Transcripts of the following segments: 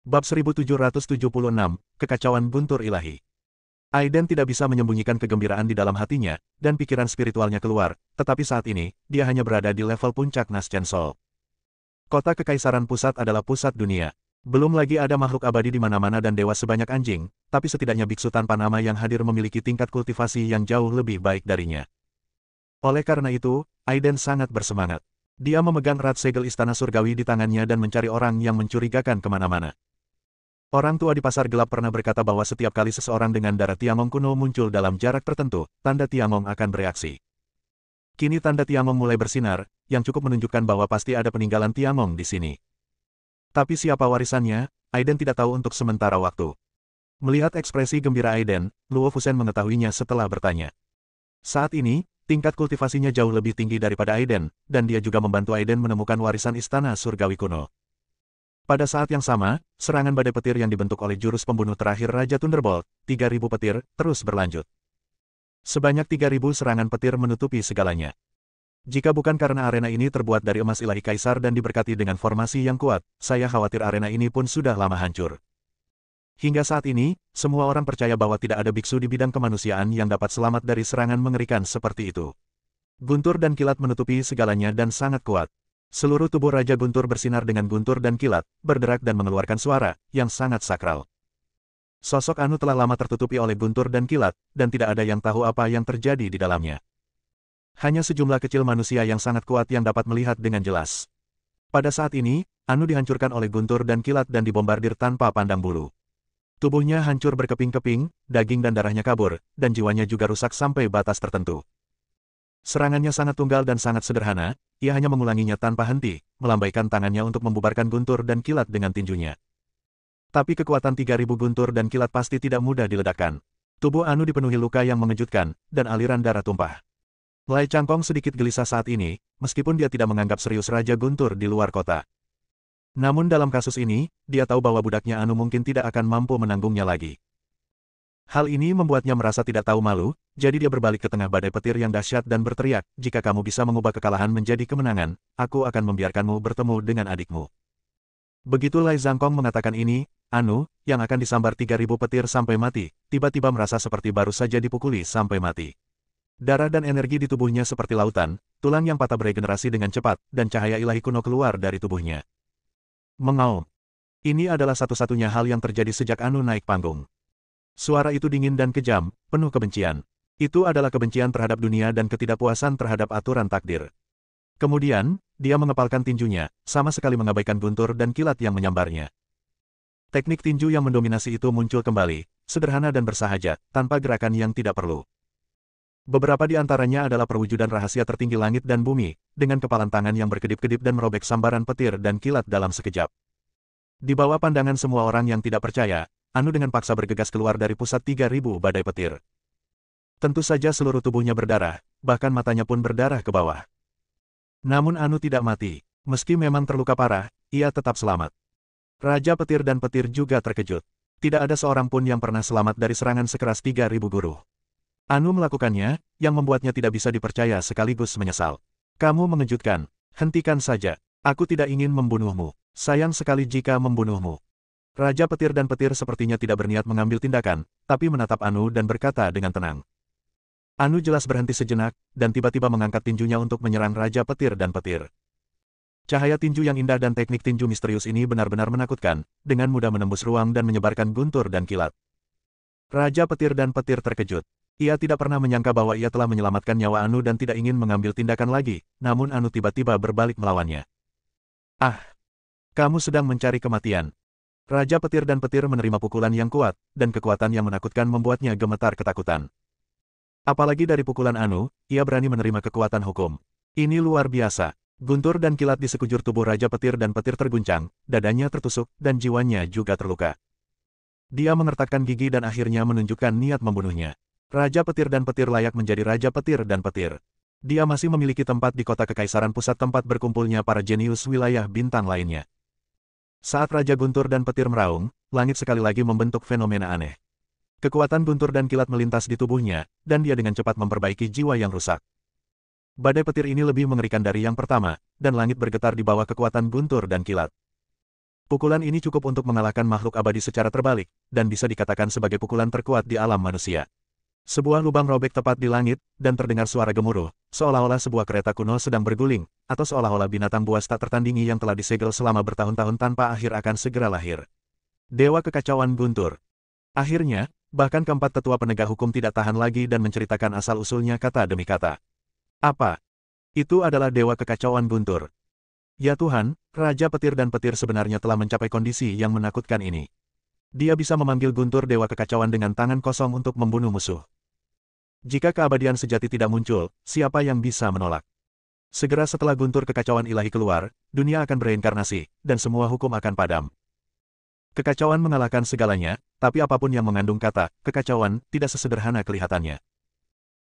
Bab 1776, Kekacauan Guntur Ilahi. Aiden tidak bisa menyembunyikan kegembiraan di dalam hatinya, dan pikiran spiritualnya keluar, tetapi saat ini, dia hanya berada di level puncak Naschen Sol. Kota Kekaisaran Pusat adalah pusat dunia. Belum lagi ada makhluk abadi di mana-mana dan dewa sebanyak anjing, tapi setidaknya biksu tanpa nama yang hadir memiliki tingkat kultivasi yang jauh lebih baik darinya. Oleh karena itu, Aiden sangat bersemangat. Dia memegang erat segel istana surgawi di tangannya dan mencari orang yang mencurigakan kemana-mana. Orang tua di pasar gelap pernah berkata bahwa setiap kali seseorang dengan darah Tiangong kuno muncul dalam jarak tertentu, tanda Tiangong akan bereaksi. Kini tanda Tiangong mulai bersinar, yang cukup menunjukkan bahwa pasti ada peninggalan Tiangong di sini. Tapi siapa warisannya, Aiden tidak tahu untuk sementara waktu. Melihat ekspresi gembira Aiden, Luo Fusen mengetahuinya setelah bertanya. Saat ini, tingkat kultivasinya jauh lebih tinggi daripada Aiden, dan dia juga membantu Aiden menemukan warisan istana surgawi kuno. Pada saat yang sama, serangan badai petir yang dibentuk oleh jurus pembunuh terakhir Raja Thunderbolt, 3.000 petir, terus berlanjut. Sebanyak 3.000 serangan petir menutupi segalanya. Jika bukan karena arena ini terbuat dari emas ilahi kaisar dan diberkati dengan formasi yang kuat, saya khawatir arena ini pun sudah lama hancur. Hingga saat ini, semua orang percaya bahwa tidak ada biksu di bidang kemanusiaan yang dapat selamat dari serangan mengerikan seperti itu. Guntur dan kilat menutupi segalanya dan sangat kuat. Seluruh tubuh Raja Guntur bersinar dengan guntur dan kilat, berderak dan mengeluarkan suara, yang sangat sakral. Sosok Anu telah lama tertutupi oleh guntur dan kilat, dan tidak ada yang tahu apa yang terjadi di dalamnya. Hanya sejumlah kecil manusia yang sangat kuat yang dapat melihat dengan jelas. Pada saat ini, Anu dihancurkan oleh guntur dan kilat dan dibombardir tanpa pandang bulu. Tubuhnya hancur berkeping-keping, daging dan darahnya kabur, dan jiwanya juga rusak sampai batas tertentu. Serangannya sangat tunggal dan sangat sederhana, ia hanya mengulanginya tanpa henti, melambaikan tangannya untuk membubarkan guntur dan kilat dengan tinjunya. Tapi kekuatan 3.000 guntur dan kilat pasti tidak mudah diledakkan. Tubuh Anu dipenuhi luka yang mengejutkan, dan aliran darah tumpah. Lai Changkong sedikit gelisah saat ini, meskipun dia tidak menganggap serius Raja Guntur di luar kota. Namun dalam kasus ini, dia tahu bahwa budaknya Anu mungkin tidak akan mampu menanggungnya lagi. Hal ini membuatnya merasa tidak tahu malu, jadi dia berbalik ke tengah badai petir yang dahsyat dan berteriak, jika kamu bisa mengubah kekalahan menjadi kemenangan, aku akan membiarkanmu bertemu dengan adikmu. Begitu Lai Zhangkong mengatakan ini, Anu, yang akan disambar 3.000 petir sampai mati, tiba-tiba merasa seperti baru saja dipukuli sampai mati. Darah dan energi di tubuhnya seperti lautan, tulang yang patah beregenerasi dengan cepat, dan cahaya ilahi kuno keluar dari tubuhnya. Mengaum. Ini adalah satu-satunya hal yang terjadi sejak Anu naik panggung. Suara itu dingin dan kejam, penuh kebencian. Itu adalah kebencian terhadap dunia dan ketidakpuasan terhadap aturan takdir. Kemudian, dia mengepalkan tinjunya, sama sekali mengabaikan guntur dan kilat yang menyambarnya. Teknik tinju yang mendominasi itu muncul kembali, sederhana dan bersahaja, tanpa gerakan yang tidak perlu. Beberapa di antaranya adalah perwujudan rahasia tertinggi langit dan bumi, dengan kepalan tangan yang berkedip-kedip dan merobek sambaran petir dan kilat dalam sekejap. Di bawah pandangan semua orang yang tidak percaya, Anu dengan paksa bergegas keluar dari pusat 3.000 badai petir. Tentu saja seluruh tubuhnya berdarah, bahkan matanya pun berdarah ke bawah. Namun Anu tidak mati. Meski memang terluka parah, ia tetap selamat. Raja petir dan petir juga terkejut. Tidak ada seorang pun yang pernah selamat dari serangan sekeras 3.000 guru. Anu melakukannya, yang membuatnya tidak bisa dipercaya sekaligus menyesal. Kamu mengejutkan. Hentikan saja. Aku tidak ingin membunuhmu. Sayang sekali jika membunuhmu. Raja petir dan petir sepertinya tidak berniat mengambil tindakan, tapi menatap Anu dan berkata dengan tenang. Anu jelas berhenti sejenak, dan tiba-tiba mengangkat tinjunya untuk menyerang Raja petir dan petir. Cahaya tinju yang indah dan teknik tinju misterius ini benar-benar menakutkan, dengan mudah menembus ruang dan menyebarkan guntur dan kilat. Raja petir dan petir terkejut. Ia tidak pernah menyangka bahwa ia telah menyelamatkan nyawa Anu dan tidak ingin mengambil tindakan lagi, namun Anu tiba-tiba berbalik melawannya. Ah! Kamu sedang mencari kematian. Raja petir dan petir menerima pukulan yang kuat, dan kekuatan yang menakutkan membuatnya gemetar ketakutan. Apalagi dari pukulan Anu, ia berani menerima kekuatan hukum. Ini luar biasa. Guntur dan kilat di sekujur tubuh Raja petir dan petir terguncang, dadanya tertusuk, dan jiwanya juga terluka. Dia mengertakkan gigi dan akhirnya menunjukkan niat membunuhnya. Raja petir dan petir layak menjadi Raja petir dan petir. Dia masih memiliki tempat di kota Kekaisaran Pusat tempat berkumpulnya para jenius wilayah bintang lainnya. Saat Raja Guntur dan petir meraung, langit sekali lagi membentuk fenomena aneh. Kekuatan guntur dan kilat melintas di tubuhnya, dan dia dengan cepat memperbaiki jiwa yang rusak. Badai petir ini lebih mengerikan dari yang pertama, dan langit bergetar di bawah kekuatan guntur dan kilat. Pukulan ini cukup untuk mengalahkan makhluk abadi secara terbalik, dan bisa dikatakan sebagai pukulan terkuat di alam manusia. Sebuah lubang robek tepat di langit, dan terdengar suara gemuruh, seolah-olah sebuah kereta kuno sedang berguling, atau seolah-olah binatang buas tak tertandingi yang telah disegel selama bertahun-tahun tanpa akhir akan segera lahir. Dewa Kekacauan Guntur. Akhirnya, bahkan keempat tetua penegak hukum tidak tahan lagi dan menceritakan asal-usulnya kata demi kata. Apa? Itu adalah Dewa Kekacauan Guntur. Ya Tuhan, Raja Petir dan Petir sebenarnya telah mencapai kondisi yang menakutkan ini. Dia bisa memanggil Guntur Dewa Kekacauan dengan tangan kosong untuk membunuh musuh. Jika keabadian sejati tidak muncul, siapa yang bisa menolak? Segera setelah Guntur Kekacauan Ilahi keluar, dunia akan bereinkarnasi, dan semua hukum akan padam. Kekacauan mengalahkan segalanya, tapi apapun yang mengandung kata, kekacauan, tidak sesederhana kelihatannya.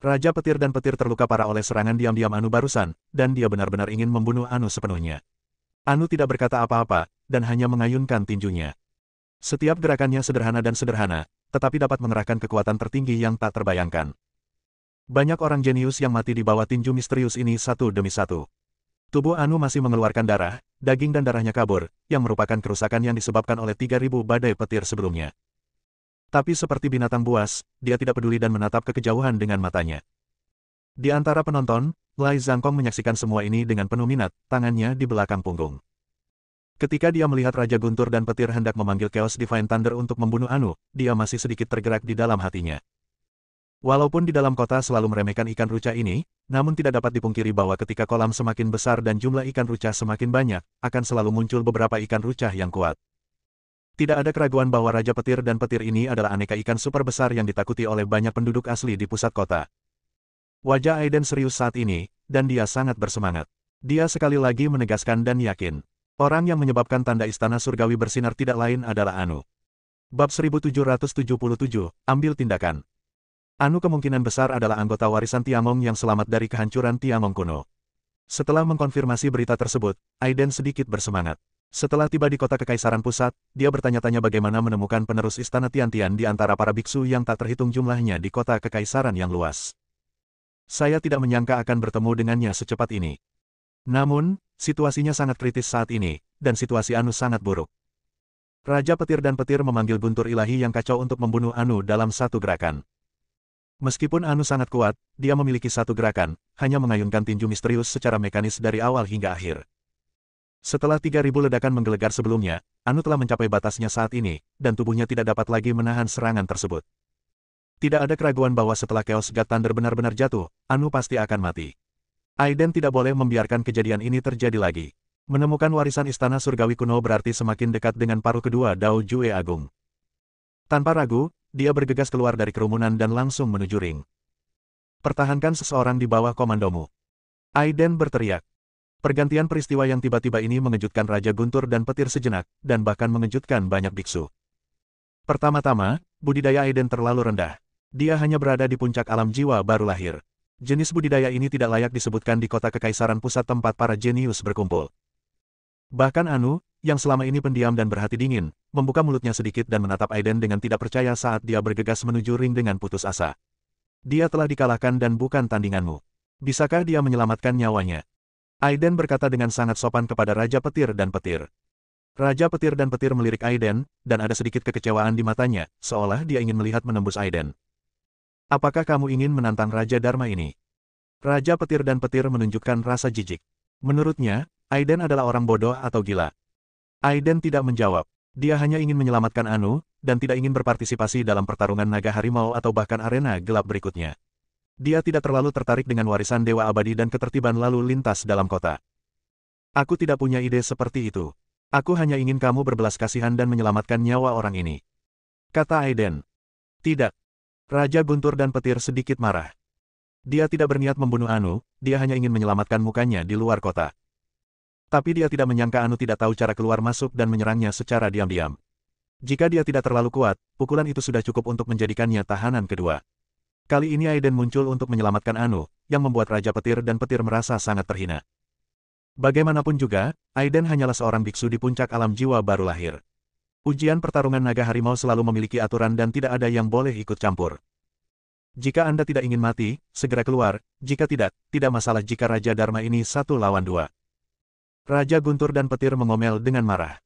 Raja Petir dan Petir terluka parah oleh serangan diam-diam Anu barusan, dan dia benar-benar ingin membunuh Anu sepenuhnya. Anu tidak berkata apa-apa, dan hanya mengayunkan tinjunya. Setiap gerakannya sederhana dan sederhana, tetapi dapat mengerahkan kekuatan tertinggi yang tak terbayangkan. Banyak orang jenius yang mati di bawah tinju misterius ini satu demi satu. Tubuh Anu masih mengeluarkan darah, daging dan darahnya kabur, yang merupakan kerusakan yang disebabkan oleh 3.000 badai petir sebelumnya. Tapi seperti binatang buas, dia tidak peduli dan menatap ke kejauhan dengan matanya. Di antara penonton, Lai Zhangkong menyaksikan semua ini dengan penuh minat, tangannya di belakang punggung. Ketika dia melihat Raja Guntur dan Petir hendak memanggil Chaos Divine Thunder untuk membunuh Anu, dia masih sedikit tergerak di dalam hatinya. Walaupun di dalam kota selalu meremehkan ikan ruca ini, namun tidak dapat dipungkiri bahwa ketika kolam semakin besar dan jumlah ikan ruca semakin banyak, akan selalu muncul beberapa ikan ruca yang kuat. Tidak ada keraguan bahwa Raja Petir dan Petir ini adalah aneka ikan super besar yang ditakuti oleh banyak penduduk asli di pusat kota. Wajah Aiden serius saat ini, dan dia sangat bersemangat. Dia sekali lagi menegaskan dan yakin. Orang yang menyebabkan tanda istana surgawi bersinar tidak lain adalah Anu. Bab 1777, ambil tindakan. Anu kemungkinan besar adalah anggota warisan Tiangong yang selamat dari kehancuran Tiangong kuno. Setelah mengkonfirmasi berita tersebut, Aiden sedikit bersemangat. Setelah tiba di kota Kekaisaran Pusat, dia bertanya-tanya bagaimana menemukan penerus istana Tiantian di antara para biksu yang tak terhitung jumlahnya di kota Kekaisaran yang luas. Saya tidak menyangka akan bertemu dengannya secepat ini. Namun, situasinya sangat kritis saat ini, dan situasi Anu sangat buruk. Raja Petir dan Petir memanggil Guntur Ilahi yang kacau untuk membunuh Anu dalam satu gerakan. Meskipun Anu sangat kuat, dia memiliki satu gerakan, hanya mengayunkan tinju misterius secara mekanis dari awal hingga akhir. Setelah 3.000 ledakan menggelegar sebelumnya, Anu telah mencapai batasnya saat ini, dan tubuhnya tidak dapat lagi menahan serangan tersebut. Tidak ada keraguan bahwa setelah Chaos God Thunder benar-benar jatuh, Anu pasti akan mati. Aiden tidak boleh membiarkan kejadian ini terjadi lagi. Menemukan warisan istana surgawi kuno berarti semakin dekat dengan paruh kedua Dao Jue Agung. Tanpa ragu, dia bergegas keluar dari kerumunan dan langsung menuju ring. Pertahankan seseorang di bawah komandomu. Aiden berteriak. Pergantian peristiwa yang tiba-tiba ini mengejutkan Raja Guntur dan Petir sejenak, dan bahkan mengejutkan banyak biksu. Pertama-tama, budidaya Aiden terlalu rendah. Dia hanya berada di puncak alam jiwa baru lahir. Jenis budidaya ini tidak layak disebutkan di kota Kekaisaran Pusat tempat para jenius berkumpul. Bahkan Anu, yang selama ini pendiam dan berhati dingin, membuka mulutnya sedikit dan menatap Aiden dengan tidak percaya saat dia bergegas menuju ring dengan putus asa. Dia telah dikalahkan dan bukan tandinganmu. Bisakah dia menyelamatkan nyawanya? Aiden berkata dengan sangat sopan kepada Raja Petir dan Petir. Raja Petir dan Petir melirik Aiden, dan ada sedikit kekecewaan di matanya, seolah dia ingin melihat menembus Aiden. Apakah kamu ingin menantang Raja Dharma ini? Raja Petir dan Petir menunjukkan rasa jijik. Menurutnya, Aiden adalah orang bodoh atau gila. Aiden tidak menjawab. Dia hanya ingin menyelamatkan Anu, dan tidak ingin berpartisipasi dalam pertarungan naga harimau atau bahkan arena gelap berikutnya. Dia tidak terlalu tertarik dengan warisan Dewa Abadi dan ketertiban lalu lintas dalam kota. Aku tidak punya ide seperti itu. Aku hanya ingin kamu berbelas kasihan dan menyelamatkan nyawa orang ini. Kata Aiden. Tidak. Raja Guntur dan Petir sedikit marah. Dia tidak berniat membunuh Anu, dia hanya ingin menyelamatkan mukanya di luar kota. Tapi dia tidak menyangka Anu tidak tahu cara keluar masuk dan menyerangnya secara diam-diam. Jika dia tidak terlalu kuat, pukulan itu sudah cukup untuk menjadikannya tahanan kedua. Kali ini Aiden muncul untuk menyelamatkan Anu, yang membuat Raja Petir dan Petir merasa sangat terhina. Bagaimanapun juga, Aiden hanyalah seorang biksu di puncak alam jiwa baru lahir. Ujian pertarungan naga harimau selalu memiliki aturan dan tidak ada yang boleh ikut campur. Jika Anda tidak ingin mati, segera keluar, jika tidak, tidak masalah jika Raja Dharma ini 1 lawan 2. Raja Guntur dan Petir mengomel dengan marah.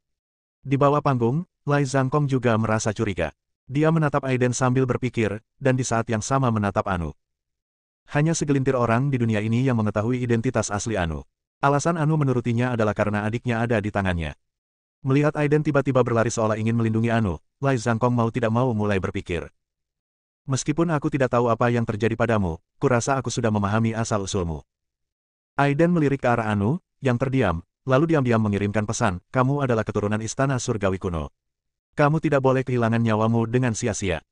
Di bawah panggung, Lai Zhangkong juga merasa curiga. Dia menatap Aiden sambil berpikir, dan di saat yang sama menatap Anu. Hanya segelintir orang di dunia ini yang mengetahui identitas asli Anu. Alasan Anu menurutinya adalah karena adiknya ada di tangannya. Melihat Aiden tiba-tiba berlari seolah ingin melindungi Anu, Lai Zhangkong mau tidak mau mulai berpikir. Meskipun aku tidak tahu apa yang terjadi padamu, kurasa aku sudah memahami asal-usulmu. Aiden melirik ke arah Anu, yang terdiam, lalu diam-diam mengirimkan pesan, kamu adalah keturunan istana surgawi kuno. Kamu tidak boleh kehilangan nyawamu dengan sia-sia.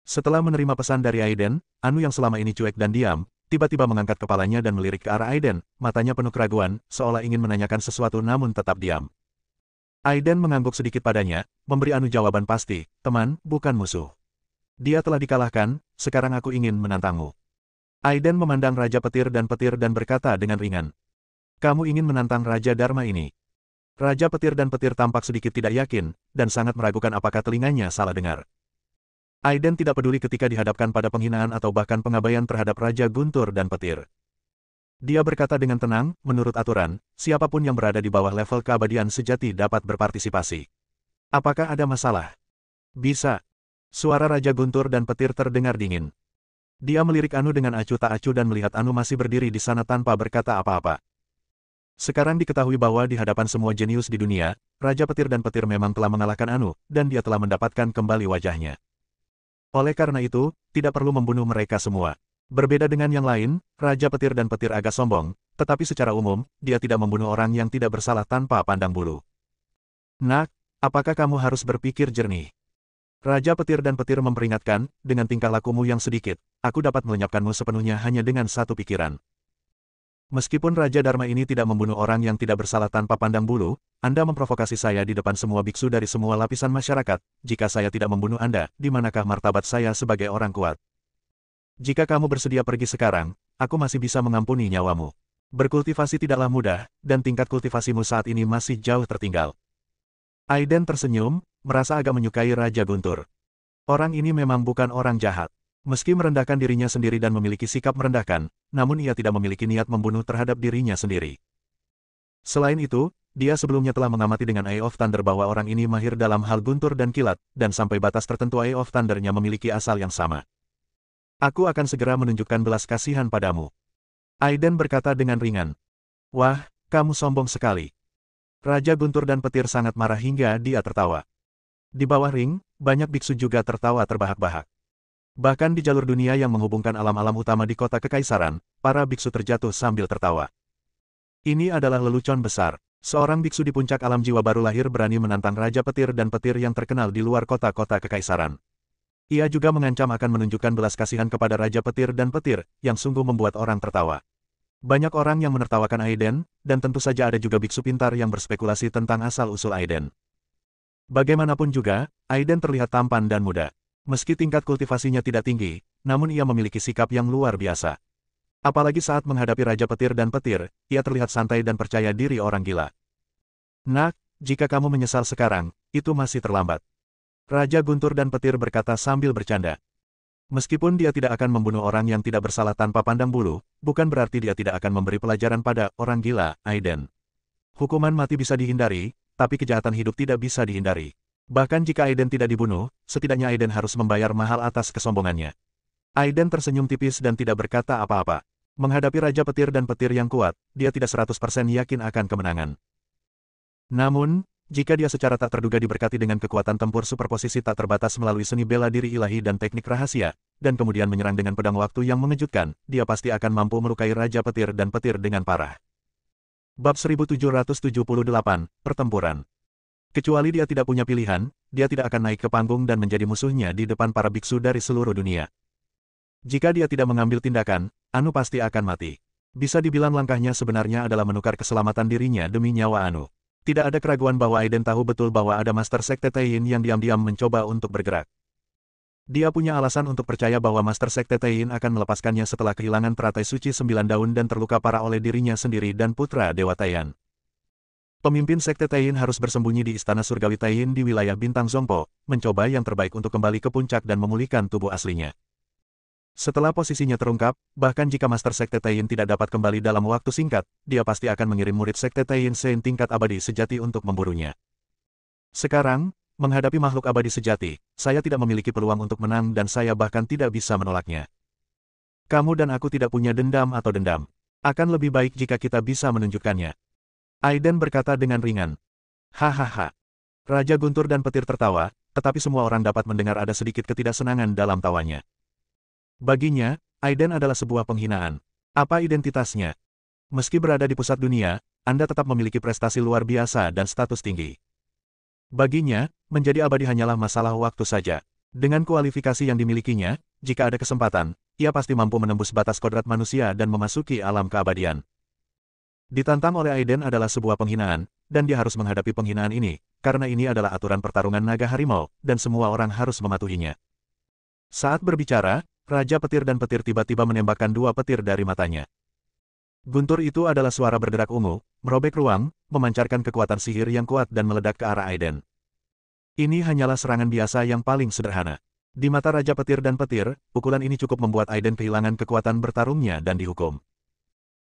Setelah menerima pesan dari Aiden, Anu yang selama ini cuek dan diam, tiba-tiba mengangkat kepalanya dan melirik ke arah Aiden, matanya penuh keraguan, seolah ingin menanyakan sesuatu namun tetap diam. Aiden mengangguk sedikit padanya, memberi Anu jawaban pasti, teman, bukan musuh. Dia telah dikalahkan, sekarang aku ingin menantangmu. Aiden memandang Raja Petir dan berkata dengan ringan. Kamu ingin menantang Raja Dharma ini? Raja Petir dan Petir tampak sedikit tidak yakin, dan sangat meragukan apakah telinganya salah dengar. Aiden tidak peduli ketika dihadapkan pada penghinaan atau bahkan pengabaian terhadap Raja Guntur dan Petir. Dia berkata dengan tenang, menurut aturan, siapapun yang berada di bawah level keabadian sejati dapat berpartisipasi. Apakah ada masalah? Bisa. Suara Raja Guntur dan Petir terdengar dingin. Dia melirik Anu dengan acuh tak acuh dan melihat Anu masih berdiri di sana tanpa berkata apa-apa. Sekarang diketahui bahwa di hadapan semua jenius di dunia, Raja Petir dan Petir memang telah mengalahkan Anu, dan dia telah mendapatkan kembali wajahnya. Oleh karena itu, tidak perlu membunuh mereka semua. Berbeda dengan yang lain, Raja Petir dan Petir agak sombong, tetapi secara umum, dia tidak membunuh orang yang tidak bersalah tanpa pandang bulu. Nak, apakah kamu harus berpikir jernih? Raja Petir dan Petir memperingatkan, dengan tingkah lakumu yang sedikit, aku dapat melenyapkanmu sepenuhnya hanya dengan satu pikiran. Meskipun Raja Dharma ini tidak membunuh orang yang tidak bersalah tanpa pandang bulu, Anda memprovokasi saya di depan semua biksu dari semua lapisan masyarakat. Jika saya tidak membunuh Anda, di manakah martabat saya sebagai orang kuat? Jika kamu bersedia pergi sekarang, aku masih bisa mengampuni nyawamu. Berkultivasi tidaklah mudah, dan tingkat kultivasimu saat ini masih jauh tertinggal. Aiden tersenyum, merasa agak menyukai Raja Guntur. Orang ini memang bukan orang jahat. Meski merendahkan dirinya sendiri dan memiliki sikap merendahkan, namun ia tidak memiliki niat membunuh terhadap dirinya sendiri. Selain itu, dia sebelumnya telah mengamati dengan Eye of Thunder bahwa orang ini mahir dalam hal guntur dan kilat, dan sampai batas tertentu Eye of Thunder-nya memiliki asal yang sama. Aku akan segera menunjukkan belas kasihan padamu. Aiden berkata dengan ringan. Wah, kamu sombong sekali. Raja Guntur dan Petir sangat marah hingga dia tertawa. Di bawah ring, banyak biksu juga tertawa terbahak-bahak. Bahkan di jalur dunia yang menghubungkan alam-alam utama di kota kekaisaran, para biksu terjatuh sambil tertawa. Ini adalah lelucon besar. Seorang biksu di puncak alam jiwa baru lahir berani menantang Raja Petir dan Petir yang terkenal di luar kota-kota kekaisaran. Ia juga mengancam akan menunjukkan belas kasihan kepada Raja Petir dan Petir, yang sungguh membuat orang tertawa. Banyak orang yang menertawakan Aiden, dan tentu saja ada juga biksu pintar yang berspekulasi tentang asal-usul Aiden. Bagaimanapun juga, Aiden terlihat tampan dan muda. Meski tingkat kultivasinya tidak tinggi, namun ia memiliki sikap yang luar biasa. Apalagi saat menghadapi Raja Petir dan Petir, ia terlihat santai dan percaya diri orang gila. Nak, jika kamu menyesal sekarang, itu masih terlambat. Raja Guntur dan Petir berkata sambil bercanda. Meskipun dia tidak akan membunuh orang yang tidak bersalah tanpa pandang bulu, bukan berarti dia tidak akan memberi pelajaran pada orang gila, Aiden. Hukuman mati bisa dihindari, tapi kejahatan hidup tidak bisa dihindari. Bahkan jika Aiden tidak dibunuh, setidaknya Aiden harus membayar mahal atas kesombongannya. Aiden tersenyum tipis dan tidak berkata apa-apa. Menghadapi Raja Petir dan Petir yang kuat, dia tidak 100% yakin akan kemenangan. Namun, jika dia secara tak terduga diberkati dengan kekuatan tempur superposisi tak terbatas melalui seni bela diri ilahi dan teknik rahasia, dan kemudian menyerang dengan pedang waktu yang mengejutkan, dia pasti akan mampu melukai Raja Petir dan Petir dengan parah. Bab 1778, Pertempuran. Kecuali dia tidak punya pilihan, dia tidak akan naik ke panggung dan menjadi musuhnya di depan para biksu dari seluruh dunia. Jika dia tidak mengambil tindakan, Anu pasti akan mati. Bisa dibilang langkahnya sebenarnya adalah menukar keselamatan dirinya demi nyawa Anu. Tidak ada keraguan bahwa Aiden tahu betul bahwa ada Master Sekte Taiyin yang diam-diam mencoba untuk bergerak. Dia punya alasan untuk percaya bahwa Master Sekte Taiyin akan melepaskannya setelah kehilangan teratai suci 9 daun dan terluka parah oleh dirinya sendiri dan putra Dewa Taiyan. Pemimpin Sekte Taiyin harus bersembunyi di Istana Surgawi Taiyin di wilayah Bintang Zongpo, mencoba yang terbaik untuk kembali ke puncak dan memulihkan tubuh aslinya. Setelah posisinya terungkap, bahkan jika Master Sekte Taiyin tidak dapat kembali dalam waktu singkat, dia pasti akan mengirim murid Sekte Taiyin Sein tingkat abadi sejati untuk memburunya. Sekarang, menghadapi makhluk abadi sejati, saya tidak memiliki peluang untuk menang dan saya bahkan tidak bisa menolaknya. Kamu dan aku tidak punya dendam atau dendam. Akan lebih baik jika kita bisa menunjukkannya. Aiden berkata dengan ringan. Hahaha. Raja Guntur dan Petir tertawa, tetapi semua orang dapat mendengar ada sedikit ketidaksenangan dalam tawanya. Baginya, Aiden adalah sebuah penghinaan. Apa identitasnya? Meski berada di pusat dunia, Anda tetap memiliki prestasi luar biasa dan status tinggi. Baginya, menjadi abadi hanyalah masalah waktu saja. Dengan kualifikasi yang dimilikinya, jika ada kesempatan, ia pasti mampu menembus batas kodrat manusia dan memasuki alam keabadian. Ditantang oleh Aiden adalah sebuah penghinaan, dan dia harus menghadapi penghinaan ini, karena ini adalah aturan pertarungan naga harimau, dan semua orang harus mematuhinya. Saat berbicara, Raja Petir dan Petir tiba-tiba menembakkan dua petir dari matanya. Guntur itu adalah suara bergerak ungu, merobek ruang, memancarkan kekuatan sihir yang kuat dan meledak ke arah Aiden. Ini hanyalah serangan biasa yang paling sederhana. Di mata Raja Petir dan Petir, pukulan ini cukup membuat Aiden kehilangan kekuatan bertarungnya dan dihukum.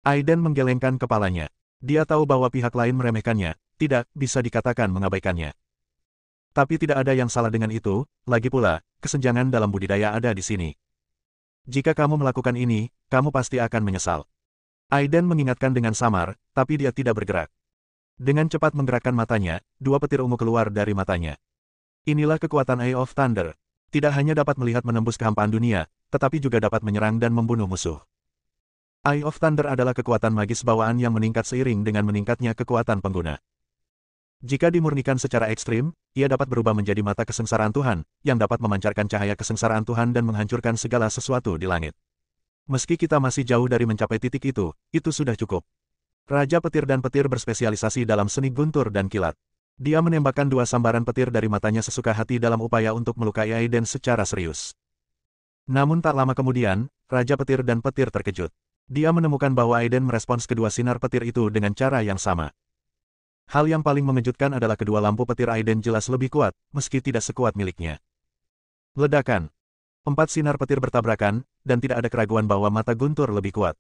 Aiden menggelengkan kepalanya. Dia tahu bahwa pihak lain meremehkannya, tidak bisa dikatakan mengabaikannya. Tapi tidak ada yang salah dengan itu, lagi pula, kesenjangan dalam budidaya ada di sini. Jika kamu melakukan ini, kamu pasti akan menyesal. Aiden mengingatkan dengan samar, tapi dia tidak bergerak. Dengan cepat menggerakkan matanya, dua petir ungu keluar dari matanya. Inilah kekuatan Eye of Thunder. Tidak hanya dapat melihat menembus kehampaan dunia, tetapi juga dapat menyerang dan membunuh musuh. Eye of Thunder adalah kekuatan magis bawaan yang meningkat seiring dengan meningkatnya kekuatan pengguna. Jika dimurnikan secara ekstrim, ia dapat berubah menjadi mata kesengsaraan Tuhan, yang dapat memancarkan cahaya kesengsaraan Tuhan dan menghancurkan segala sesuatu di langit. Meski kita masih jauh dari mencapai titik itu sudah cukup. Raja Petir dan Petir berspesialisasi dalam seni guntur dan kilat. Dia menembakkan dua sambaran petir dari matanya sesuka hati dalam upaya untuk melukai Aiden secara serius. Namun tak lama kemudian, Raja Petir dan Petir terkejut. Dia menemukan bahwa Aiden merespons kedua sinar petir itu dengan cara yang sama. Hal yang paling mengejutkan adalah kedua lampu petir Aiden jelas lebih kuat, meski tidak sekuat miliknya. Ledakan. 4 sinar petir bertabrakan, dan tidak ada keraguan bahwa mata Guntur lebih kuat.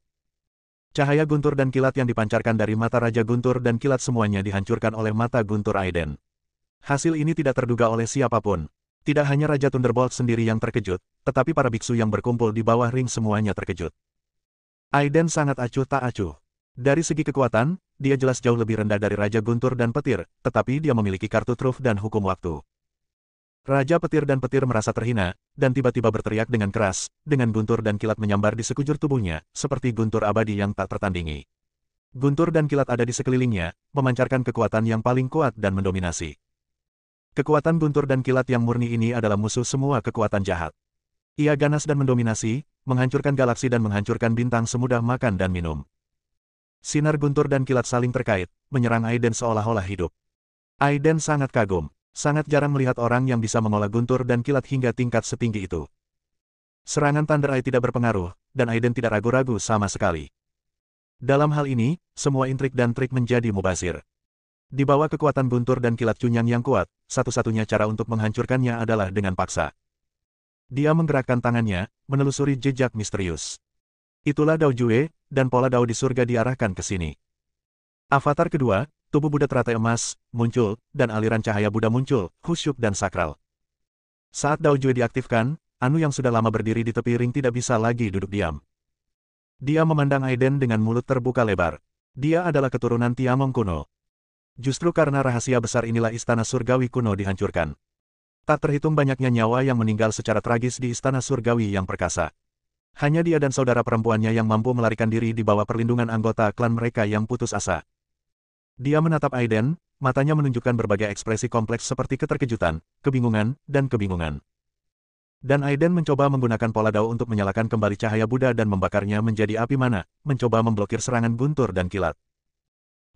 Cahaya guntur dan kilat yang dipancarkan dari mata Raja Guntur dan kilat semuanya dihancurkan oleh mata Guntur Aiden. Hasil ini tidak terduga oleh siapapun. Tidak hanya Raja Thunderbolt sendiri yang terkejut, tetapi para biksu yang berkumpul di bawah ring semuanya terkejut. Aiden sangat acuh tak acuh. Dari segi kekuatan, dia jelas jauh lebih rendah dari Raja Guntur dan Petir, tetapi dia memiliki kartu truf dan hukum waktu. Raja Petir dan Petir merasa terhina, dan tiba-tiba berteriak dengan keras, dengan guntur dan kilat menyambar di sekujur tubuhnya, seperti guntur abadi yang tak tertandingi. Guntur dan kilat ada di sekelilingnya, memancarkan kekuatan yang paling kuat dan mendominasi. Kekuatan guntur dan kilat yang murni ini adalah musuh semua kekuatan jahat. Ia ganas dan mendominasi, menghancurkan galaksi dan menghancurkan bintang semudah makan dan minum. Sinar guntur dan kilat saling terkait, menyerang Aiden seolah-olah hidup. Aiden sangat kagum. Sangat jarang melihat orang yang bisa mengolah guntur dan kilat hingga tingkat setinggi itu. Serangan Thunder Eye tidak berpengaruh, dan Aiden tidak ragu-ragu sama sekali. Dalam hal ini, semua intrik dan trik menjadi mubazir. Di bawah kekuatan guntur dan kilat Cunyang yang kuat, satu-satunya cara untuk menghancurkannya adalah dengan paksa. Dia menggerakkan tangannya, menelusuri jejak misterius. Itulah Dao Jue, dan pola Dao di surga diarahkan ke sini. Avatar kedua, tubuh Buddha teratai emas, muncul, dan aliran cahaya Buddha muncul, khusyuk dan sakral. Saat Dao Jue diaktifkan, Anu yang sudah lama berdiri di tepi ring tidak bisa lagi duduk diam. Dia memandang Aiden dengan mulut terbuka lebar. Dia adalah keturunan Tiamong kuno. Justru karena rahasia besar inilah istana surgawi kuno dihancurkan. Tak terhitung banyaknya nyawa yang meninggal secara tragis di istana surgawi yang perkasa. Hanya dia dan saudara perempuannya yang mampu melarikan diri di bawah perlindungan anggota klan mereka yang putus asa. Dia menatap Aiden, matanya menunjukkan berbagai ekspresi kompleks seperti keterkejutan, kebingungan, dan kebingungan. Dan Aiden mencoba menggunakan pola Dao untuk menyalakan kembali cahaya Buddha dan membakarnya menjadi api mana, mencoba memblokir serangan guntur dan kilat.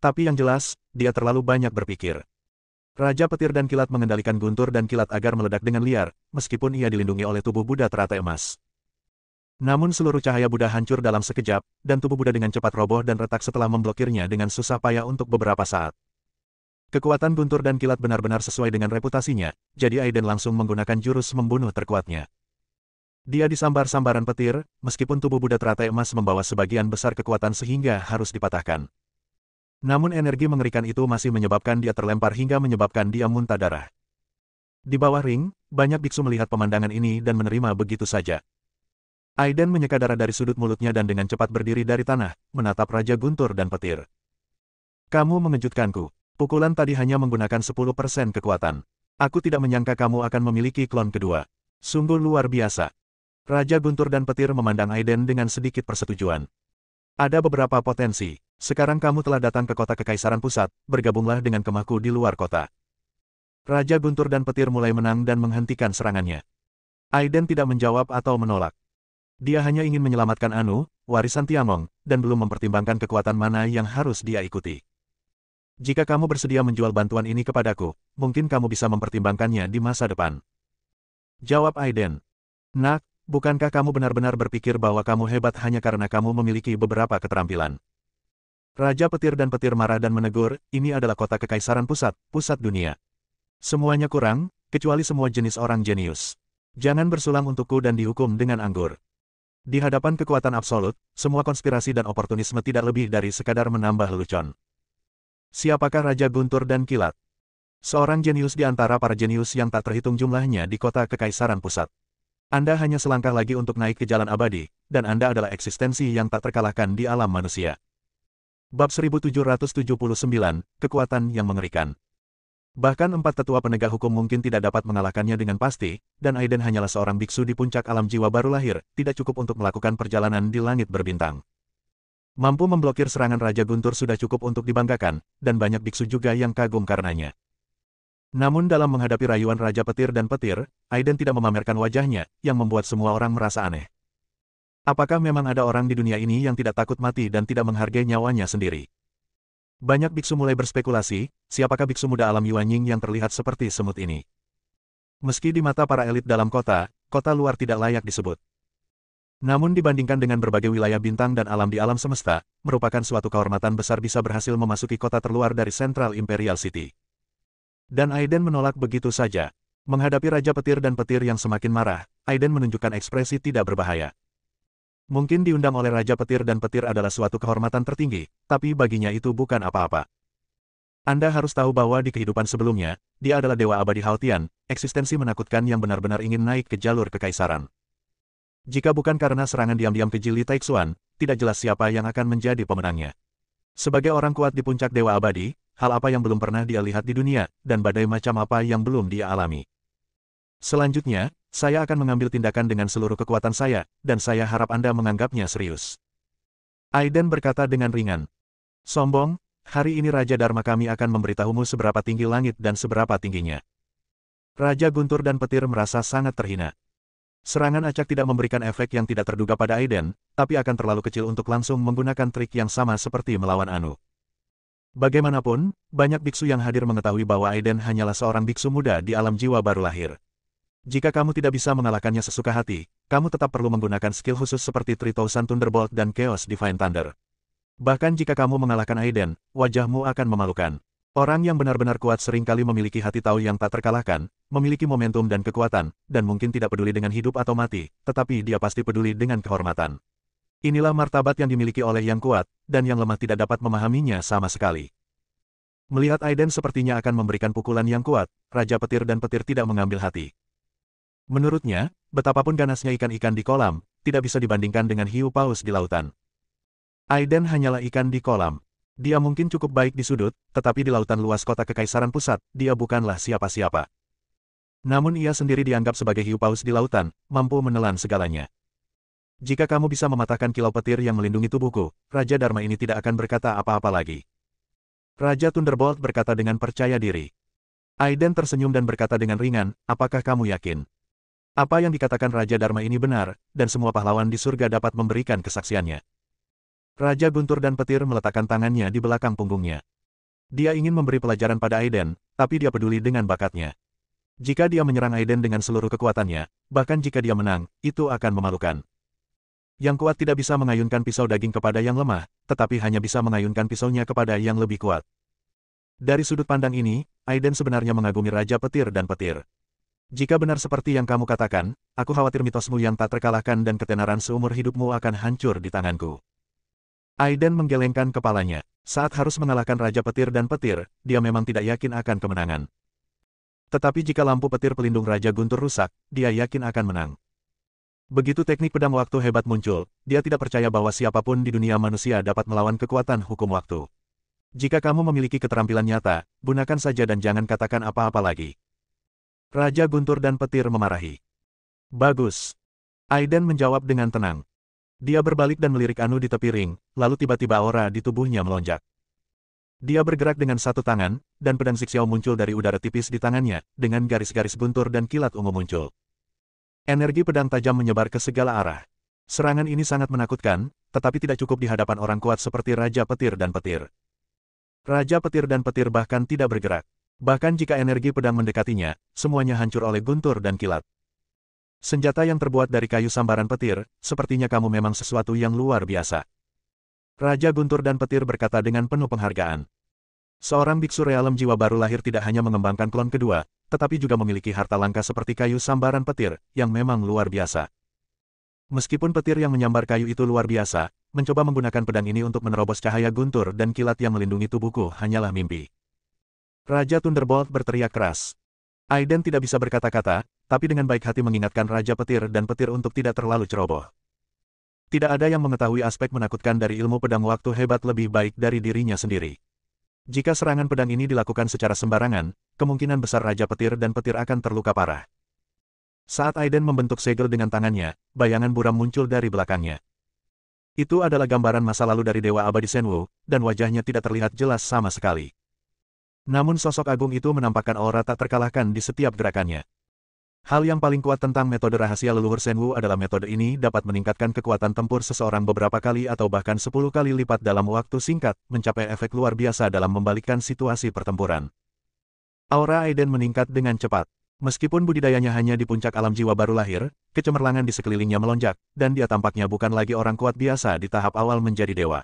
Tapi yang jelas, dia terlalu banyak berpikir. Raja Petir dan Kilat mengendalikan guntur dan kilat agar meledak dengan liar, meskipun ia dilindungi oleh tubuh Buddha teratai emas. Namun seluruh cahaya Buddha hancur dalam sekejap, dan tubuh Buddha dengan cepat roboh dan retak setelah memblokirnya dengan susah payah untuk beberapa saat. Kekuatan guntur dan kilat benar-benar sesuai dengan reputasinya, jadi Aiden langsung menggunakan jurus membunuh terkuatnya. Dia disambar sambaran petir, meskipun tubuh Buddha teratai emas membawa sebagian besar kekuatan sehingga harus dipatahkan. Namun energi mengerikan itu masih menyebabkan dia terlempar hingga menyebabkan dia muntah darah. Di bawah ring, banyak biksu melihat pemandangan ini dan menerima begitu saja. Aiden menyeka darah dari sudut mulutnya dan dengan cepat berdiri dari tanah, menatap Raja Guntur dan petir. Kamu mengejutkanku. Pukulan tadi hanya menggunakan 10% kekuatan. Aku tidak menyangka kamu akan memiliki klon kedua. Sungguh luar biasa. Raja Guntur dan petir memandang Aiden dengan sedikit persetujuan. Ada beberapa potensi. Sekarang kamu telah datang ke kota Kekaisaran Pusat, bergabunglah dengan kemahku di luar kota. Raja Guntur dan petir mulai menang dan menghentikan serangannya. Aiden tidak menjawab atau menolak. Dia hanya ingin menyelamatkan Anu, warisan Tiamong, dan belum mempertimbangkan kekuatan mana yang harus dia ikuti. Jika kamu bersedia menjual bantuan ini kepadaku, mungkin kamu bisa mempertimbangkannya di masa depan. Jawab Aiden. Nak, bukankah kamu benar-benar berpikir bahwa kamu hebat hanya karena kamu memiliki beberapa keterampilan? Raja Petir dan Petir marah dan menegur, ini adalah kota Kekaisaran Pusat, pusat dunia. Semuanya kurang, kecuali semua jenis orang jenius. Jangan bersulang untukku dan dihukum dengan anggur. Di hadapan kekuatan absolut, semua konspirasi dan oportunisme tidak lebih dari sekadar menambah lelucon. Siapakah Raja Guntur dan Kilat? Seorang jenius di antara para jenius yang tak terhitung jumlahnya di kota Kekaisaran Pusat. Anda hanya selangkah lagi untuk naik ke jalan abadi, dan Anda adalah eksistensi yang tak terkalahkan di alam manusia. Bab 1779, Kekuatan yang Mengerikan. Bahkan 4 tetua penegak hukum mungkin tidak dapat mengalahkannya dengan pasti, dan Aiden hanyalah seorang biksu di puncak alam jiwa baru lahir, tidak cukup untuk melakukan perjalanan di langit berbintang. Mampu memblokir serangan Raja Guntur sudah cukup untuk dibanggakan, dan banyak biksu juga yang kagum karenanya. Namun dalam menghadapi rayuan Raja Petir dan Petir, Aiden tidak memamerkan wajahnya, yang membuat semua orang merasa aneh. Apakah memang ada orang di dunia ini yang tidak takut mati dan tidak menghargai nyawanya sendiri? Banyak biksu mulai berspekulasi, siapakah biksu muda alam Yuanying yang terlihat seperti semut ini? Meski di mata para elit dalam kota, kota luar tidak layak disebut. Namun dibandingkan dengan berbagai wilayah bintang dan alam di alam semesta, merupakan suatu kehormatan besar bisa berhasil memasuki kota terluar dari Central Imperial City. Dan Aiden menolak begitu saja. Menghadapi Raja Petir dan Petir yang semakin marah, Aiden menunjukkan ekspresi tidak berbahaya. Mungkin diundang oleh Raja Petir dan Petir adalah suatu kehormatan tertinggi, tapi baginya itu bukan apa-apa. Anda harus tahu bahwa di kehidupan sebelumnya, dia adalah Dewa Abadi Haotian, eksistensi menakutkan yang benar-benar ingin naik ke jalur kekaisaran. Jika bukan karena serangan diam-diam ke Jili Taixuan, tidak jelas siapa yang akan menjadi pemenangnya. Sebagai orang kuat di puncak Dewa Abadi, hal apa yang belum pernah dia lihat di dunia, dan badai macam apa yang belum dia alami. Selanjutnya, saya akan mengambil tindakan dengan seluruh kekuatan saya, dan saya harap Anda menganggapnya serius. Aiden berkata dengan ringan. Sombong, hari ini Raja Dharma kami akan memberitahumu seberapa tinggi langit dan seberapa tingginya. Raja Guntur dan Petir merasa sangat terhina. Serangan acak tidak memberikan efek yang tidak terduga pada Aiden, tapi akan terlalu kecil untuk langsung menggunakan trik yang sama seperti melawan Anu. Bagaimanapun, banyak biksu yang hadir mengetahui bahwa Aiden hanyalah seorang biksu muda di alam jiwa baru lahir. Jika kamu tidak bisa mengalahkannya sesuka hati, kamu tetap perlu menggunakan skill khusus seperti 3000 Thunderbolt dan Chaos Divine Thunder. Bahkan jika kamu mengalahkan Aiden, wajahmu akan memalukan. Orang yang benar-benar kuat seringkali memiliki hati tahu yang tak terkalahkan, memiliki momentum dan kekuatan, dan mungkin tidak peduli dengan hidup atau mati, tetapi dia pasti peduli dengan kehormatan. Inilah martabat yang dimiliki oleh yang kuat, dan yang lemah tidak dapat memahaminya sama sekali. Melihat Aiden sepertinya akan memberikan pukulan yang kuat, Raja Petir dan Petir tidak mengambil hati. Menurutnya, betapapun ganasnya ikan-ikan di kolam, tidak bisa dibandingkan dengan hiu paus di lautan. Aiden hanyalah ikan di kolam. Dia mungkin cukup baik di sudut, tetapi di lautan luas kota Kekaisaran Pusat, dia bukanlah siapa-siapa. Namun ia sendiri dianggap sebagai hiu paus di lautan, mampu menelan segalanya. Jika kamu bisa mematahkan kilau petir yang melindungi tubuhku, Raja Dharma ini tidak akan berkata apa-apa lagi. Raja Thunderbolt berkata dengan percaya diri. Aiden tersenyum dan berkata dengan ringan, apakah kamu yakin? Apa yang dikatakan Raja Dharma ini benar, dan semua pahlawan di surga dapat memberikan kesaksiannya. Raja Guntur dan Petir meletakkan tangannya di belakang punggungnya. Dia ingin memberi pelajaran pada Aiden, tapi dia peduli dengan bakatnya. Jika dia menyerang Aiden dengan seluruh kekuatannya, bahkan jika dia menang, itu akan memalukan. Yang kuat tidak bisa mengayunkan pisau daging kepada yang lemah, tetapi hanya bisa mengayunkan pisaunya kepada yang lebih kuat. Dari sudut pandang ini, Aiden sebenarnya mengagumi Raja Petir dan Petir. Jika benar seperti yang kamu katakan, aku khawatir mitosmu yang tak terkalahkan dan ketenaran seumur hidupmu akan hancur di tanganku. Aiden menggelengkan kepalanya. Saat harus mengalahkan Raja Petir dan Petir, dia memang tidak yakin akan kemenangan. Tetapi jika lampu petir pelindung Raja Guntur rusak, dia yakin akan menang. Begitu teknik pedang waktu hebat muncul, dia tidak percaya bahwa siapapun di dunia manusia dapat melawan kekuatan hukum waktu. Jika kamu memiliki keterampilan nyata, gunakan saja dan jangan katakan apa-apa lagi. Raja Guntur dan Petir memarahi. Bagus. Aiden menjawab dengan tenang. Dia berbalik dan melirik Anu di tepi ring, lalu tiba-tiba aura di tubuhnya melonjak. Dia bergerak dengan satu tangan, dan pedang Xixiao muncul dari udara tipis di tangannya, dengan garis-garis guntur dan kilat ungu muncul. Energi pedang tajam menyebar ke segala arah. Serangan ini sangat menakutkan, tetapi tidak cukup di hadapan orang kuat seperti Raja Petir dan Petir. Raja Petir dan Petir bahkan tidak bergerak. Bahkan jika energi pedang mendekatinya, semuanya hancur oleh guntur dan kilat. Senjata yang terbuat dari kayu sambaran petir, sepertinya kamu memang sesuatu yang luar biasa. Raja Guntur dan Petir berkata dengan penuh penghargaan. Seorang biksu realem jiwa baru lahir tidak hanya mengembangkan klon kedua, tetapi juga memiliki harta langka seperti kayu sambaran petir, yang memang luar biasa. Meskipun petir yang menyambar kayu itu luar biasa, mencoba menggunakan pedang ini untuk menerobos cahaya guntur dan kilat yang melindungi tubuhku hanyalah mimpi. Raja Thunderbolt berteriak keras. Aiden tidak bisa berkata-kata, tapi dengan baik hati mengingatkan Raja Petir dan Petir untuk tidak terlalu ceroboh. Tidak ada yang mengetahui aspek menakutkan dari ilmu pedang waktu hebat lebih baik dari dirinya sendiri. Jika serangan pedang ini dilakukan secara sembarangan, kemungkinan besar Raja Petir dan Petir akan terluka parah. Saat Aiden membentuk segel dengan tangannya, bayangan buram muncul dari belakangnya. Itu adalah gambaran masa lalu dari Dewa Abadi Shenwu, dan wajahnya tidak terlihat jelas sama sekali. Namun sosok agung itu menampakkan aura tak terkalahkan di setiap gerakannya. Hal yang paling kuat tentang metode rahasia leluhur Shenwu adalah metode ini dapat meningkatkan kekuatan tempur seseorang beberapa kali atau bahkan 10 kali lipat dalam waktu singkat, mencapai efek luar biasa dalam membalikkan situasi pertempuran. Aura Aiden meningkat dengan cepat. Meskipun budidayanya hanya di puncak alam jiwa baru lahir, kecemerlangan di sekelilingnya melonjak, dan dia tampaknya bukan lagi orang kuat biasa di tahap awal menjadi dewa.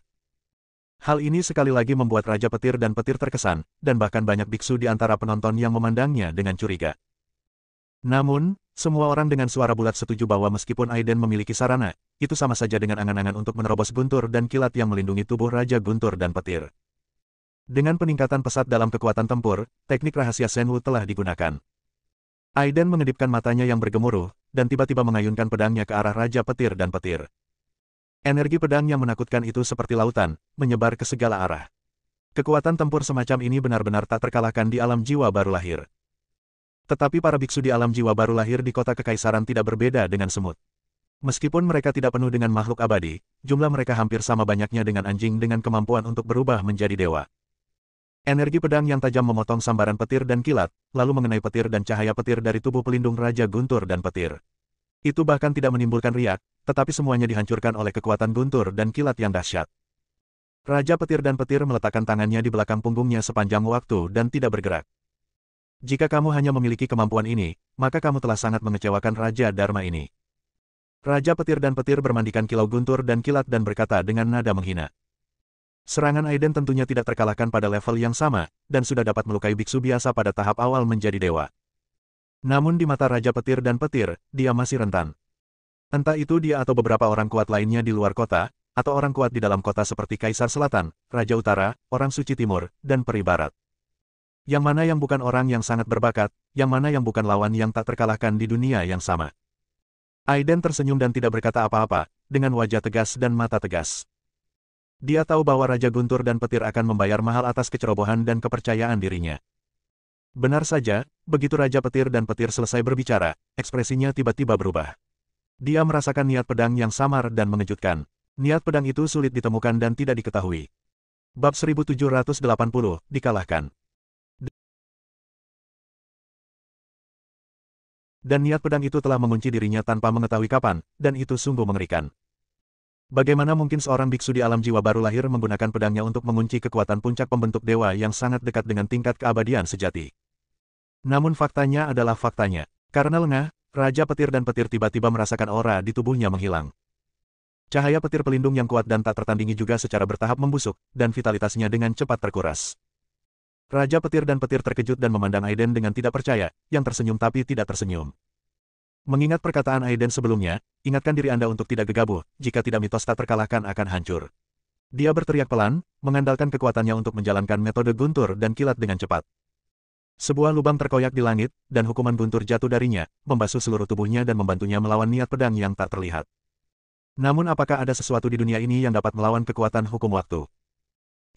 Hal ini sekali lagi membuat Raja Petir dan Petir terkesan, dan bahkan banyak biksu di antara penonton yang memandangnya dengan curiga. Namun, semua orang dengan suara bulat setuju bahwa meskipun Aiden memiliki sarana, itu sama saja dengan angan-angan untuk menerobos guntur dan kilat yang melindungi tubuh Raja Guntur dan Petir. Dengan peningkatan pesat dalam kekuatan tempur, teknik rahasia Shenwu telah digunakan. Aiden mengedipkan matanya yang bergemuruh, dan tiba-tiba mengayunkan pedangnya ke arah Raja Petir dan Petir. Energi pedang yang menakutkan itu seperti lautan, menyebar ke segala arah. Kekuatan tempur semacam ini benar-benar tak terkalahkan di alam jiwa baru lahir. Tetapi para biksu di alam jiwa baru lahir di kota kekaisaran tidak berbeda dengan semut. Meskipun mereka tidak penuh dengan makhluk abadi, jumlah mereka hampir sama banyaknya dengan anjing dengan kemampuan untuk berubah menjadi dewa. Energi pedang yang tajam memotong sambaran petir dan kilat, lalu mengenai petir dan cahaya petir dari tubuh pelindung Raja Guntur dan Petir. Itu bahkan tidak menimbulkan riak, tetapi semuanya dihancurkan oleh kekuatan guntur dan kilat yang dahsyat. Raja Petir dan Petir meletakkan tangannya di belakang punggungnya sepanjang waktu dan tidak bergerak. Jika kamu hanya memiliki kemampuan ini, maka kamu telah sangat mengecewakan Raja Dharma ini. Raja Petir dan Petir bermandikan kilau guntur dan kilat dan berkata dengan nada menghina. Serangan Aiden tentunya tidak terkalahkan pada level yang sama, dan sudah dapat melukai biksu biasa pada tahap awal menjadi dewa. Namun di mata Raja Petir dan Petir, dia masih rentan. Entah itu dia atau beberapa orang kuat lainnya di luar kota, atau orang kuat di dalam kota seperti Kaisar Selatan, Raja Utara, Orang Suci Timur, dan Peri Barat. Yang mana yang bukan orang yang sangat berbakat, yang mana yang bukan lawan yang tak terkalahkan di dunia yang sama. Aiden tersenyum dan tidak berkata apa-apa, dengan wajah tegas dan mata tegas. Dia tahu bahwa Raja Guntur dan Petir akan membayar mahal atas kecerobohan dan kepercayaan dirinya. Benar saja, begitu Raja Petir dan Petir selesai berbicara, ekspresinya tiba-tiba berubah. Dia merasakan niat pedang yang samar dan mengejutkan. Niat pedang itu sulit ditemukan dan tidak diketahui. Bab 1780, dikalahkan. Dan niat pedang itu telah mengunci dirinya tanpa mengetahui kapan, dan itu sungguh mengerikan. Bagaimana mungkin seorang biksu di alam jiwa baru lahir menggunakan pedangnya untuk mengunci kekuatan puncak pembentuk dewa yang sangat dekat dengan tingkat keabadian sejati? Namun faktanya adalah faktanya. Karena lengah, Raja Petir dan Petir tiba-tiba merasakan aura di tubuhnya menghilang. Cahaya petir pelindung yang kuat dan tak tertandingi juga secara bertahap membusuk, dan vitalitasnya dengan cepat terkuras. Raja Petir dan Petir terkejut dan memandang Aiden dengan tidak percaya, yang tersenyum tapi tidak tersenyum. Mengingat perkataan Aiden sebelumnya, ingatkan diri Anda untuk tidak gegabah, jika tidak mitos tak terkalahkan akan hancur. Dia berteriak pelan, mengandalkan kekuatannya untuk menjalankan metode guntur dan kilat dengan cepat. Sebuah lubang terkoyak di langit, dan hukuman guntur jatuh darinya, membasuh seluruh tubuhnya dan membantunya melawan niat pedang yang tak terlihat. Namun apakah ada sesuatu di dunia ini yang dapat melawan kekuatan hukum waktu?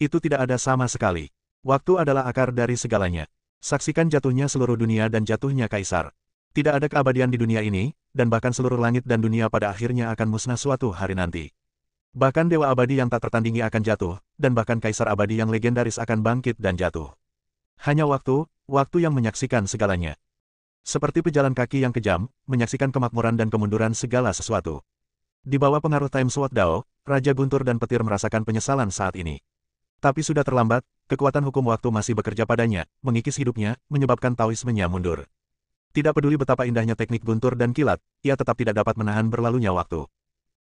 Itu tidak ada sama sekali. Waktu adalah akar dari segalanya. Saksikan jatuhnya seluruh dunia dan jatuhnya kaisar. Tidak ada keabadian di dunia ini, dan bahkan seluruh langit dan dunia pada akhirnya akan musnah suatu hari nanti. Bahkan dewa abadi yang tak tertandingi akan jatuh, dan bahkan kaisar abadi yang legendaris akan bangkit dan jatuh. Hanya waktu yang menyaksikan segalanya. Seperti pejalan kaki yang kejam, menyaksikan kemakmuran dan kemunduran segala sesuatu. Di bawah pengaruh Time Sword Dao, Raja Guntur dan Petir merasakan penyesalan saat ini. Tapi sudah terlambat, kekuatan hukum waktu masih bekerja padanya, mengikis hidupnya, menyebabkan Taoismenya mundur. Tidak peduli betapa indahnya teknik guntur dan kilat, ia tetap tidak dapat menahan berlalunya waktu.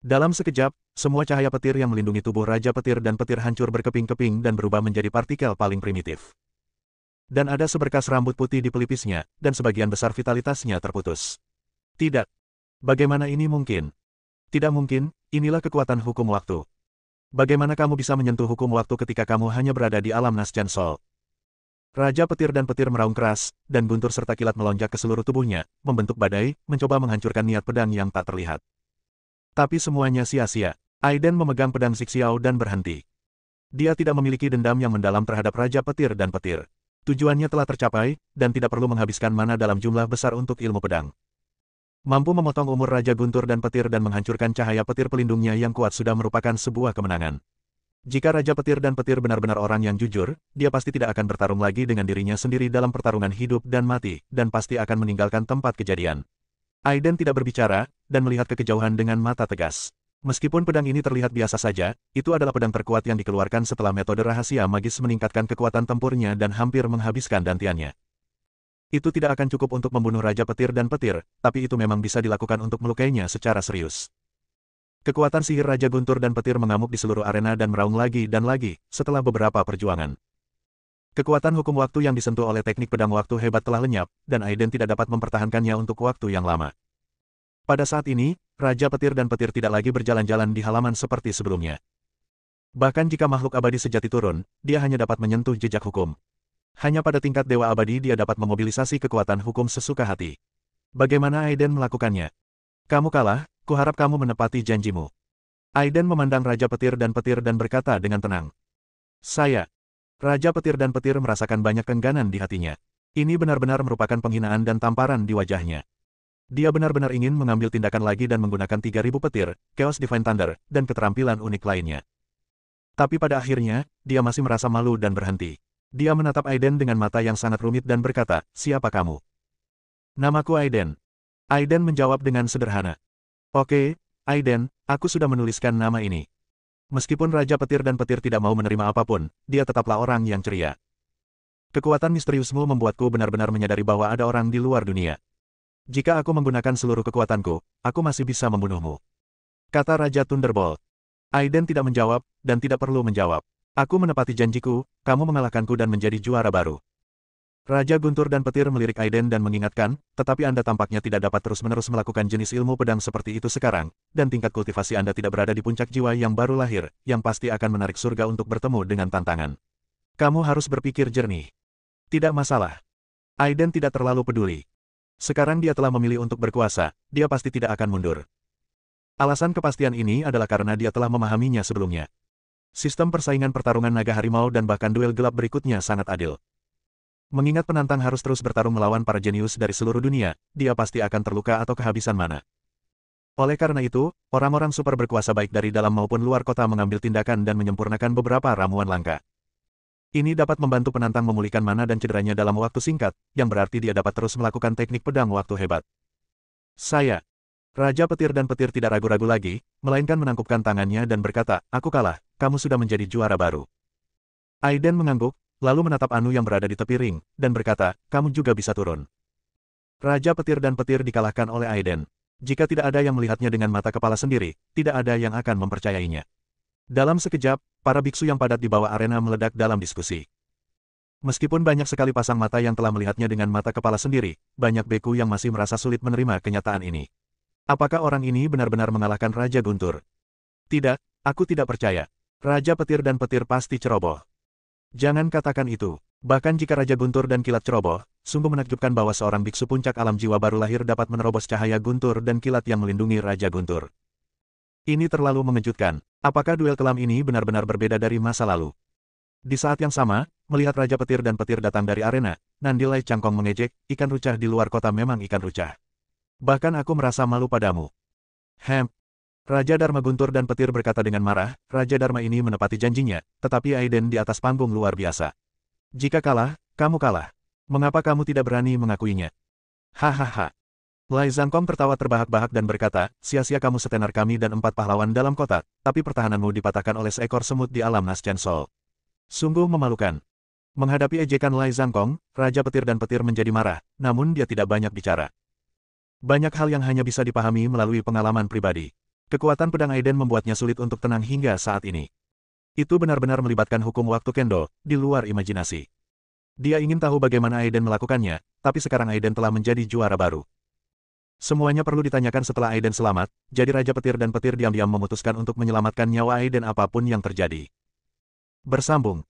Dalam sekejap, semua cahaya petir yang melindungi tubuh Raja Petir dan Petir hancur berkeping-keping dan berubah menjadi partikel paling primitif. Dan ada seberkas rambut putih di pelipisnya, dan sebagian besar vitalitasnya terputus. Tidak. Bagaimana ini mungkin? Tidak mungkin, inilah kekuatan hukum waktu. Bagaimana kamu bisa menyentuh hukum waktu ketika kamu hanya berada di alam Nastian Sol? Raja Petir dan Petir meraung keras, dan guntur serta kilat melonjak ke seluruh tubuhnya, membentuk badai, mencoba menghancurkan niat pedang yang tak terlihat. Tapi semuanya sia-sia. Aiden memegang pedang Xiao dan berhenti. Dia tidak memiliki dendam yang mendalam terhadap Raja Petir dan Petir. Tujuannya telah tercapai, dan tidak perlu menghabiskan mana dalam jumlah besar untuk ilmu pedang. Mampu memotong umur Raja Guntur dan Petir dan menghancurkan cahaya petir pelindungnya yang kuat sudah merupakan sebuah kemenangan. Jika Raja Petir dan Petir benar-benar orang yang jujur, dia pasti tidak akan bertarung lagi dengan dirinya sendiri dalam pertarungan hidup dan mati, dan pasti akan meninggalkan tempat kejadian. Aiden tidak berbicara, dan melihat ke kejauhan dengan mata tegas. Meskipun pedang ini terlihat biasa saja, itu adalah pedang terkuat yang dikeluarkan setelah metode rahasia magis meningkatkan kekuatan tempurnya dan hampir menghabiskan dantiannya. Itu tidak akan cukup untuk membunuh Raja Petir dan Petir, tapi itu memang bisa dilakukan untuk melukainya secara serius. Kekuatan sihir Raja Guntur dan Petir mengamuk di seluruh arena dan meraung lagi dan lagi, setelah beberapa perjuangan. Kekuatan hukum waktu yang disentuh oleh teknik pedang waktu hebat telah lenyap, dan Aiden tidak dapat mempertahankannya untuk waktu yang lama. Pada saat ini, Raja Petir dan Petir tidak lagi berjalan-jalan di halaman seperti sebelumnya. Bahkan jika makhluk abadi sejati turun, dia hanya dapat menyentuh jejak hukum. Hanya pada tingkat Dewa Abadi dia dapat memobilisasi kekuatan hukum sesuka hati. Bagaimana Aiden melakukannya? Kamu kalah, kuharap kamu menepati janjimu. Aiden memandang Raja Petir dan berkata dengan tenang. Saya. Raja Petir dan Petir merasakan banyak keengganan di hatinya. Ini benar-benar merupakan penghinaan dan tamparan di wajahnya. Dia benar-benar ingin mengambil tindakan lagi dan menggunakan 3000 petir, Chaos Divine Thunder, dan keterampilan unik lainnya. Tapi pada akhirnya, dia masih merasa malu dan berhenti. Dia menatap Aiden dengan mata yang sangat rumit dan berkata, siapa kamu? Namaku Aiden. Aiden menjawab dengan sederhana. Oke, Aiden, aku sudah menuliskan nama ini. Meskipun Raja Petir dan Petir tidak mau menerima apapun, dia tetaplah orang yang ceria. Kekuatan misteriusmu membuatku benar-benar menyadari bahwa ada orang di luar dunia. Jika aku menggunakan seluruh kekuatanku, aku masih bisa membunuhmu. Kata Raja Thunderbolt. Aiden tidak menjawab, dan tidak perlu menjawab. Aku menepati janjiku, kamu mengalahkanku dan menjadi juara baru. Raja Guntur dan Petir melirik Aiden dan mengingatkan, tetapi Anda tampaknya tidak dapat terus-menerus melakukan jenis ilmu pedang seperti itu sekarang, dan tingkat kultivasi Anda tidak berada di puncak jiwa yang baru lahir, yang pasti akan menarik surga untuk bertemu dengan tantangan. Kamu harus berpikir jernih. Tidak masalah. Aiden tidak terlalu peduli. Sekarang dia telah memilih untuk berkuasa, dia pasti tidak akan mundur. Alasan kepastian ini adalah karena dia telah memahaminya sebelumnya. Sistem persaingan pertarungan naga harimau dan bahkan duel gelap berikutnya sangat adil. Mengingat penantang harus terus bertarung melawan para jenius dari seluruh dunia, dia pasti akan terluka atau kehabisan mana. Oleh karena itu, orang-orang super berkuasa baik dari dalam maupun luar kota mengambil tindakan dan menyempurnakan beberapa ramuan langka. Ini dapat membantu penantang memulihkan mana dan cederanya dalam waktu singkat, yang berarti dia dapat terus melakukan teknik pedang waktu hebat. Saya. Raja Petir dan Petir tidak ragu-ragu lagi, melainkan menangkupkan tangannya dan berkata, aku kalah, kamu sudah menjadi juara baru. Aiden mengangguk, lalu menatap Anu yang berada di tepi ring, dan berkata, kamu juga bisa turun. Raja Petir dan Petir dikalahkan oleh Aiden. Jika tidak ada yang melihatnya dengan mata kepala sendiri, tidak ada yang akan mempercayainya. Dalam sekejap, para biksu yang padat di bawah arena meledak dalam diskusi. Meskipun banyak sekali pasang mata yang telah melihatnya dengan mata kepala sendiri, banyak beku yang masih merasa sulit menerima kenyataan ini. Apakah orang ini benar-benar mengalahkan Raja Guntur? Tidak, aku tidak percaya. Raja Petir dan Petir pasti ceroboh. Jangan katakan itu. Bahkan jika Raja Guntur dan Kilat ceroboh, sungguh menakjubkan bahwa seorang biksu puncak alam jiwa baru lahir dapat menerobos cahaya Guntur dan Kilat yang melindungi Raja Guntur. Ini terlalu mengejutkan. Apakah duel kelam ini benar-benar berbeda dari masa lalu? Di saat yang sama, melihat Raja Petir dan Petir datang dari arena, Nandilai Cangkong mengejek, ikan rucah di luar kota memang ikan rucah. Bahkan aku merasa malu padamu. Raja Dharma Guntur dan Petir berkata dengan marah, Raja Dharma ini menepati janjinya, tetapi Aiden di atas panggung luar biasa. Jika kalah, kamu kalah. Mengapa kamu tidak berani mengakuinya? Hahaha. Lai Zangkong tertawa terbahak-bahak dan berkata, sia-sia kamu setenar kami dan 4 pahlawan dalam kota, tapi pertahananmu dipatahkan oleh seekor semut di alam Naschen Sol. Sungguh memalukan. Menghadapi ejekan Lai Zangkong, Raja Petir dan Petir menjadi marah, namun dia tidak banyak bicara. Banyak hal yang hanya bisa dipahami melalui pengalaman pribadi. Kekuatan pedang Aiden membuatnya sulit untuk tenang hingga saat ini. Itu benar-benar melibatkan hukum waktu Kendo, di luar imajinasi. Dia ingin tahu bagaimana Aiden melakukannya, tapi sekarang Aiden telah menjadi juara baru. Semuanya perlu ditanyakan setelah Aiden selamat, jadi Raja Petir dan Petir diam-diam memutuskan untuk menyelamatkan nyawa Aiden apapun yang terjadi. Bersambung.